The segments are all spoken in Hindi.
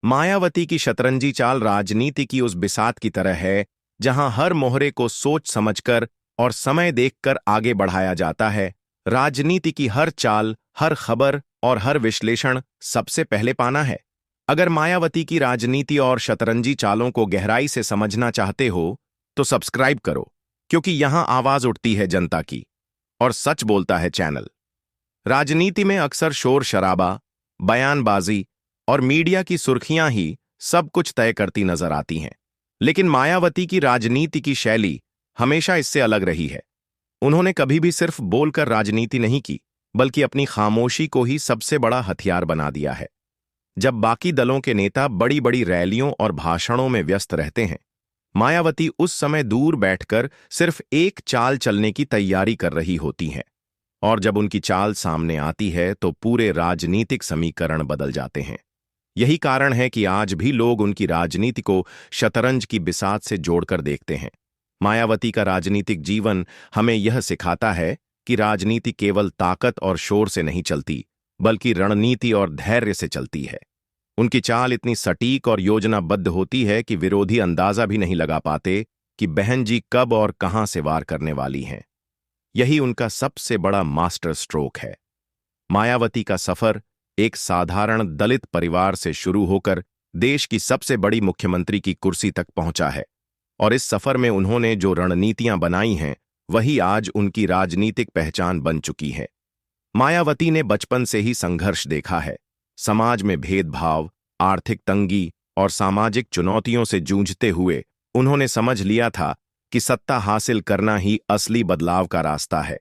मायावती की शतरंजी चाल राजनीति की उस बिसात की तरह है जहां हर मोहरे को सोच समझकर और समय देखकर आगे बढ़ाया जाता है। राजनीति की हर चाल, हर खबर और हर विश्लेषण सबसे पहले पाना है। अगर मायावती की राजनीति और शतरंजी चालों को गहराई से समझना चाहते हो तो सब्सक्राइब करो, क्योंकि यहां आवाज उठती है जनता की और सच बोलता है चैनल। राजनीति में अक्सर शोर शराबा, बयानबाजी और मीडिया की सुर्खियां ही सब कुछ तय करती नजर आती हैं। लेकिन मायावती की राजनीति की शैली हमेशा इससे अलग रही है। उन्होंने कभी भी सिर्फ बोलकर राजनीति नहीं की, बल्कि अपनी खामोशी को ही सबसे बड़ा हथियार बना दिया है। जब बाकी दलों के नेता बड़ी बड़ी रैलियों और भाषणों में व्यस्त रहते हैं, मायावती उस समय दूर बैठकर सिर्फ एक चाल चलने की तैयारी कर रही होती हैं। और जब उनकी चाल सामने आती है तो पूरे राजनीतिक समीकरण बदल जाते हैं। यही कारण है कि आज भी लोग उनकी राजनीति को शतरंज की बिसात से जोड़कर देखते हैं। मायावती का राजनीतिक जीवन हमें यह सिखाता है कि राजनीति केवल ताकत और शोर से नहीं चलती, बल्कि रणनीति और धैर्य से चलती है। उनकी चाल इतनी सटीक और योजनाबद्ध होती है कि विरोधी अंदाजा भी नहीं लगा पाते कि बहन जी कब और कहां से वार करने वाली हैं। यही उनका सबसे बड़ा मास्टर स्ट्रोक है। मायावती का सफर एक साधारण दलित परिवार से शुरू होकर देश की सबसे बड़ी मुख्यमंत्री की कुर्सी तक पहुंचा है, और इस सफर में उन्होंने जो रणनीतियां बनाई हैं वही आज उनकी राजनीतिक पहचान बन चुकी है। मायावती ने बचपन से ही संघर्ष देखा है। समाज में भेदभाव, आर्थिक तंगी और सामाजिक चुनौतियों से जूझते हुए उन्होंने समझ लिया था कि सत्ता हासिल करना ही असली बदलाव का रास्ता है।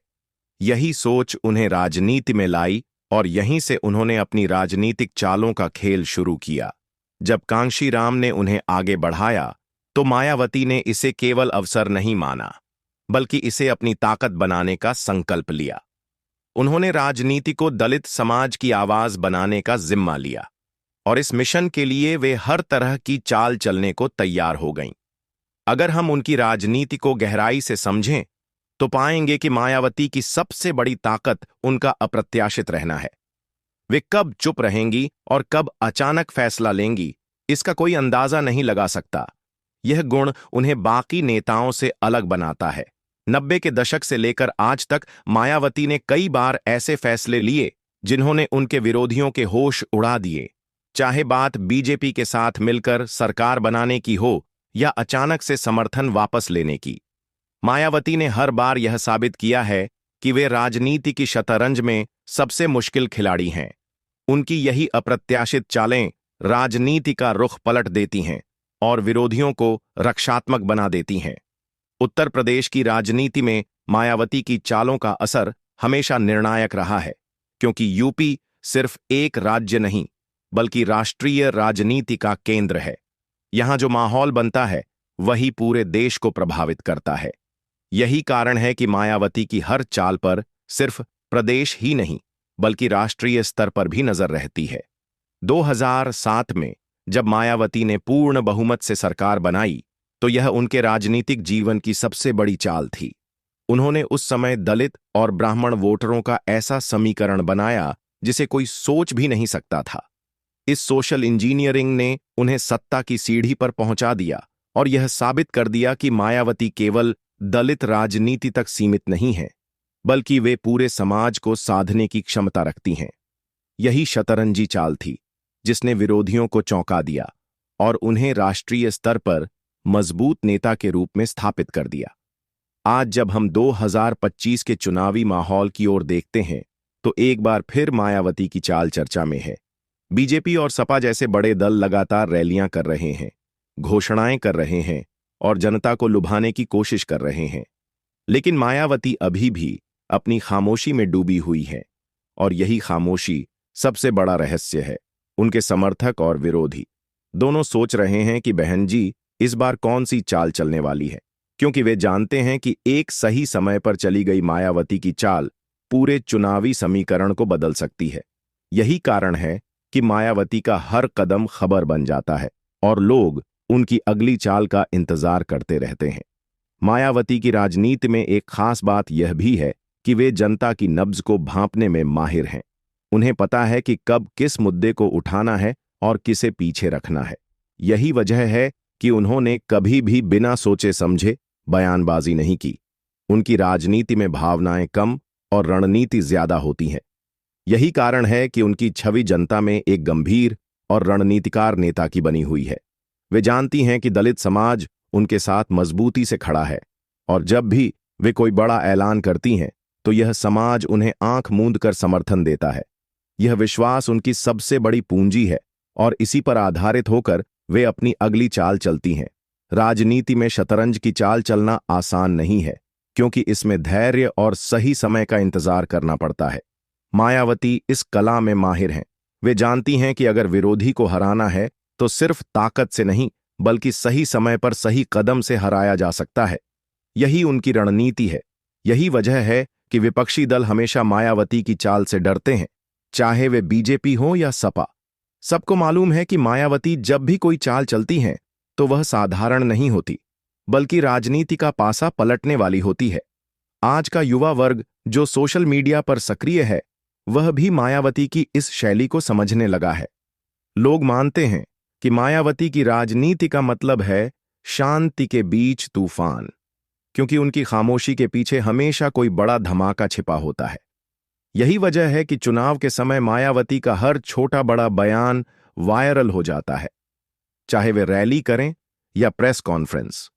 यही सोच उन्हें राजनीति में लाई और यहीं से उन्होंने अपनी राजनीतिक चालों का खेल शुरू किया। जब कांशीराम ने उन्हें आगे बढ़ाया तो मायावती ने इसे केवल अवसर नहीं माना, बल्कि इसे अपनी ताकत बनाने का संकल्प लिया। उन्होंने राजनीति को दलित समाज की आवाज बनाने का जिम्मा लिया, और इस मिशन के लिए वे हर तरह की चाल चलने को तैयार हो गईं। अगर हम उनकी राजनीति को गहराई से समझें तो पाएंगे कि मायावती की सबसे बड़ी ताकत उनका अप्रत्याशित रहना है। वे कब चुप रहेंगी और कब अचानक फैसला लेंगी, इसका कोई अंदाजा नहीं लगा सकता। यह गुण उन्हें बाकी नेताओं से अलग बनाता है। 90 के दशक से लेकर आज तक मायावती ने कई बार ऐसे फैसले लिए जिन्होंने उनके विरोधियों के होश उड़ा दिए। चाहे बात बीजेपी के साथ मिलकर सरकार बनाने की हो या अचानक से समर्थन वापस लेने की, मायावती ने हर बार यह साबित किया है कि वे राजनीति की शतरंज में सबसे मुश्किल खिलाड़ी हैं। उनकी यही अप्रत्याशित चालें राजनीति का रुख पलट देती हैं और विरोधियों को रक्षात्मक बना देती हैं। उत्तर प्रदेश की राजनीति में मायावती की चालों का असर हमेशा निर्णायक रहा है, क्योंकि यूपी सिर्फ एक राज्य नहीं, बल्कि राष्ट्रीय राजनीति का केंद्र है। यहां जो माहौल बनता है वही पूरे देश को प्रभावित करता है। यही कारण है कि मायावती की हर चाल पर सिर्फ प्रदेश ही नहीं, बल्कि राष्ट्रीय स्तर पर भी नजर रहती है। 2007 में जब मायावती ने पूर्ण बहुमत से सरकार बनाई तो यह उनके राजनीतिक जीवन की सबसे बड़ी चाल थी। उन्होंने उस समय दलित और ब्राह्मण वोटरों का ऐसा समीकरण बनाया जिसे कोई सोच भी नहीं सकता था। इस सोशल इंजीनियरिंग ने उन्हें सत्ता की सीढ़ी पर पहुंचा दिया और यह साबित कर दिया कि मायावती केवल दलित राजनीति तक सीमित नहीं है, बल्कि वे पूरे समाज को साधने की क्षमता रखती हैं। यही शतरंजी चाल थी जिसने विरोधियों को चौंका दिया और उन्हें राष्ट्रीय स्तर पर मजबूत नेता के रूप में स्थापित कर दिया। आज जब हम 2025 के चुनावी माहौल की ओर देखते हैं तो एक बार फिर मायावती की चाल चर्चा में है। बीजेपी और सपा जैसे बड़े दल लगातार रैलियां कर रहे हैं, घोषणाएं कर रहे हैं और जनता को लुभाने की कोशिश कर रहे हैं। लेकिन मायावती अभी भी अपनी खामोशी में डूबी हुई है, और यही खामोशी सबसे बड़ा रहस्य है। उनके समर्थक और विरोधी दोनों सोच रहे हैं कि बहन जी इस बार कौन सी चाल चलने वाली है, क्योंकि वे जानते हैं कि एक सही समय पर चली गई मायावती की चाल पूरे चुनावी समीकरण को बदल सकती है। यही कारण है कि मायावती का हर कदम खबर बन जाता है और लोग उनकी अगली चाल का इंतजार करते रहते हैं। मायावती की राजनीति में एक खास बात यह भी है कि वे जनता की नब्ज को भांपने में माहिर हैं। उन्हें पता है कि कब किस मुद्दे को उठाना है और किसे पीछे रखना है। यही वजह है कि उन्होंने कभी भी बिना सोचे समझे बयानबाजी नहीं की। उनकी राजनीति में भावनाएं कम और रणनीति ज्यादा होती हैं। यही कारण है कि उनकी छवि जनता में एक गंभीर और रणनीतिकार नेता की बनी हुई है। वे जानती हैं कि दलित समाज उनके साथ मजबूती से खड़ा है, और जब भी वे कोई बड़ा ऐलान करती हैं तो यह समाज उन्हें आंख मूंद कर समर्थन देता है। यह विश्वास उनकी सबसे बड़ी पूंजी है और इसी पर आधारित होकर वे अपनी अगली चाल चलती हैं। राजनीति में शतरंज की चाल चलना आसान नहीं है, क्योंकि इसमें धैर्य और सही समय का इंतजार करना पड़ता है। मायावती इस कला में माहिर हैं। वे जानती हैं कि अगर विरोधी को हराना है तो सिर्फ ताकत से नहीं, बल्कि सही समय पर सही कदम से हराया जा सकता है। यही उनकी रणनीति है। यही वजह है कि विपक्षी दल हमेशा मायावती की चाल से डरते हैं, चाहे वे बीजेपी हो या सपा। सबको मालूम है कि मायावती जब भी कोई चाल चलती हैं तो वह साधारण नहीं होती, बल्कि राजनीति का पासा पलटने वाली होती है। आज का युवा वर्ग जो सोशल मीडिया पर सक्रिय है, वह भी मायावती की इस शैली को समझने लगा है। लोग मानते हैं कि मायावती की राजनीति का मतलब है शांति के बीच तूफान, क्योंकि उनकी खामोशी के पीछे हमेशा कोई बड़ा धमाका छिपा होता है। यही वजह है कि चुनाव के समय मायावती का हर छोटा बड़ा बयान वायरल हो जाता है, चाहे वे रैली करें या प्रेस कॉन्फ्रेंस।